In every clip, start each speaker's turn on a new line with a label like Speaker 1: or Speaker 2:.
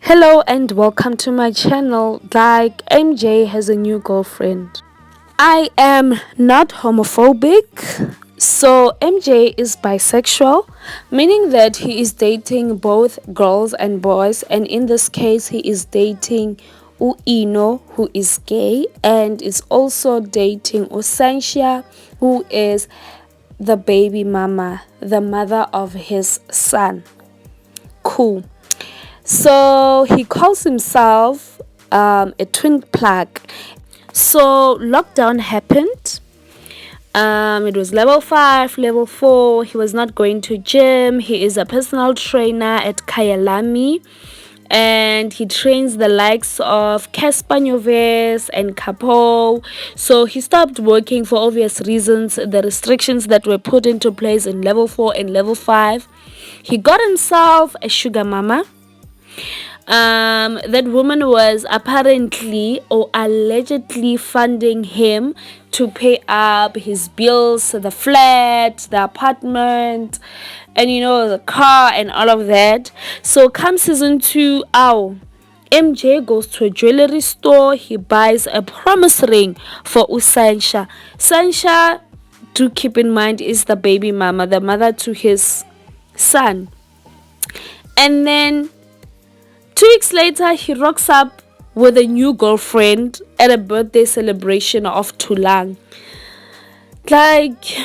Speaker 1: Hello and welcome to my channel. Like, MJ has a new girlfriend. I am not homophobic. So MJ is bisexual, meaning that he is dating both girls and boys, and in this case he is dating Uino, who is gay, and is also dating Usanshia, who is the baby mama, the mother of his son. Cool. So he calls himself a twin plug. So lockdown happened. It was level 5, level 4. He was not going to gym. He is a personal trainer at Kaale, and he trains the likes of Casper Nyovest and Capo. So he stopped working for obvious reasons, the restrictions that were put into place in level 4 and level 5. He got himself a sugar mama. That woman was apparently or allegedly funding him to pay up his bills, the flat, the apartment, and the car and all of that. So come season 2, MJ goes to a jewelry store. He buys a promise ring for Usansha. Sansha, to keep in mind, is the baby mama, the mother to his son. And then 2 weeks later, he rocks up with a new girlfriend at a birthday celebration of Tholang. Like,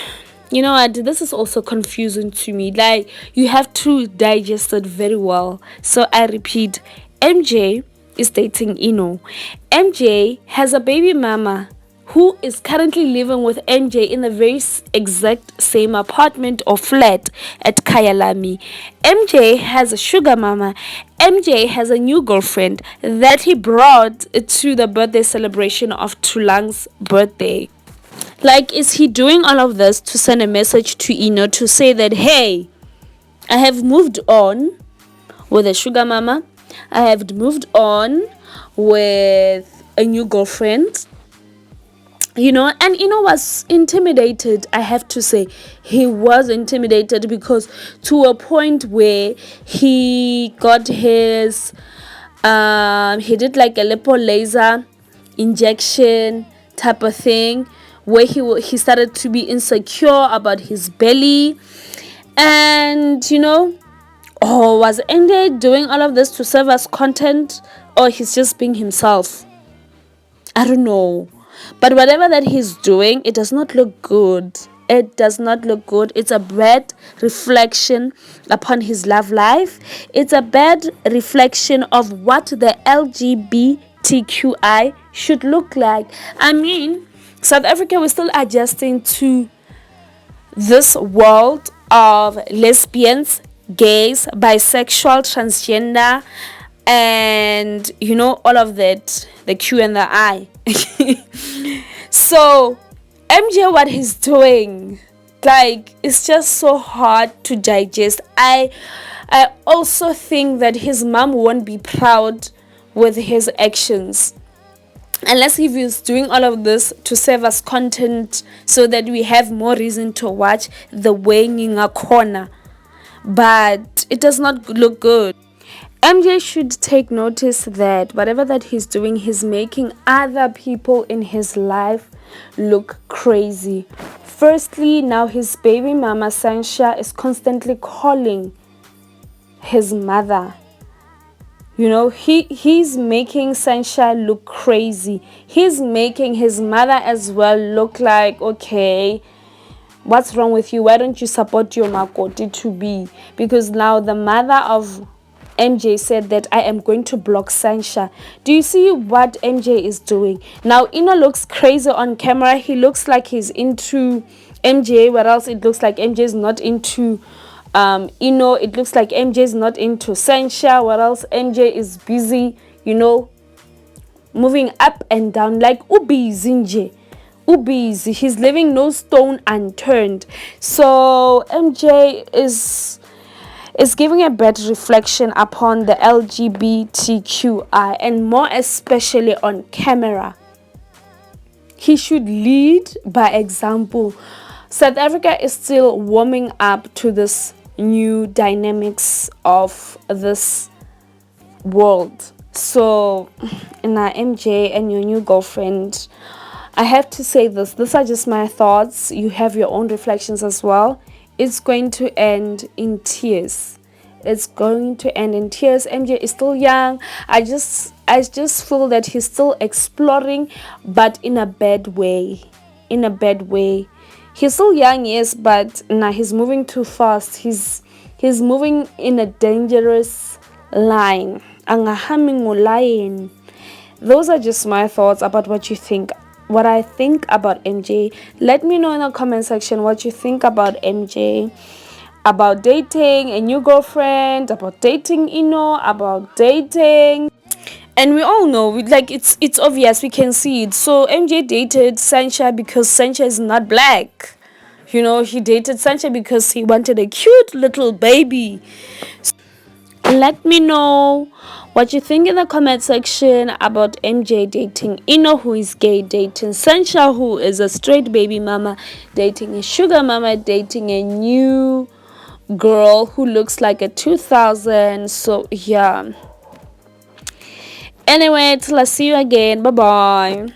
Speaker 1: you know what? This is also confusing to me. Like, you have to digest it very well. So I repeat, MJ is dating Ino. MJ has a baby mama who is currently living with MJ in the very exact same apartment or flat at Kaale. MJ has a sugar mama. MJ has a new girlfriend that he brought to the birthday celebration of Tholang's birthday. Like, is he doing all of this to send a message to Ino to say that, hey, I have moved on with a sugar mama. I have moved on with a new girlfriend. And was intimidated. I have to say, he was intimidated because to a point where he got his he did like a lipo laser injection type of thing, where he started to be insecure about his belly. And was Andy doing all of this to serve as content, or he's just being himself? I don't know. But whatever that he's doing, it does not look good. It does not look good. It's a bad reflection upon his love life. It's a bad reflection of what the LGBTQI should look like. I mean, South Africa, we're still adjusting to this world of lesbians, gays, bisexual, transgender, and all of that, the Q and the I. So MJ, what he's doing, like, it's just so hard to digest. I also think that his mom won't be proud with his actions unless he is doing all of this to serve us content so that we have more reason to watch the way Ngingakhona. But it does not look good. MJ should take notice that whatever that he's doing, he's making other people in his life look crazy. Firstly, now his baby mama Sansha is constantly calling his mother. He's making Sansha look crazy. He's making his mother as well look like, okay, what's wrong with you? Why don't you support your makoti to be? Because now the mother of MJ said that I am going to block Sansha. Do you see what MJ is doing? Now Ino looks crazy on camera. He looks like he's into MJ, whereas it looks like MJ is not into Ino. It looks like MJ is not into Sansha, whereas MJ is busy, moving up and down like Ubizinje. Ubizi. He's leaving no stone unturned. So MJ is giving a bad reflection upon the LGBTQI, and more especially on camera. He should lead by example. South Africa is still warming up to this new dynamics of this world. So now MJ and your new girlfriend, I have to say this. These are just my thoughts. You have your own reflections as well. It's going to end in tears. It's going to end in tears. MJ is still young. I just feel that he's still exploring, but in a bad way. In a bad way. He's still young, yes, but now he's moving too fast. He's moving in a dangerous line. Angahaming lion. Those are just my thoughts about what you think. What I think about MJ. Let me know in the comment section what you think about MJ, about dating a new girlfriend, about dating about dating. And we all know, like, it's obvious, we can see it. So MJ dated Sancha because Sancha is not black. He dated Sancha because he wanted a cute little baby. Let me know what you think in the comment section about MJ dating who is gay, dating Sancha, who is a straight baby mama, dating a sugar mama, dating a new girl who looks like a 2000. So yeah. Anyway, till I see you again. Bye bye.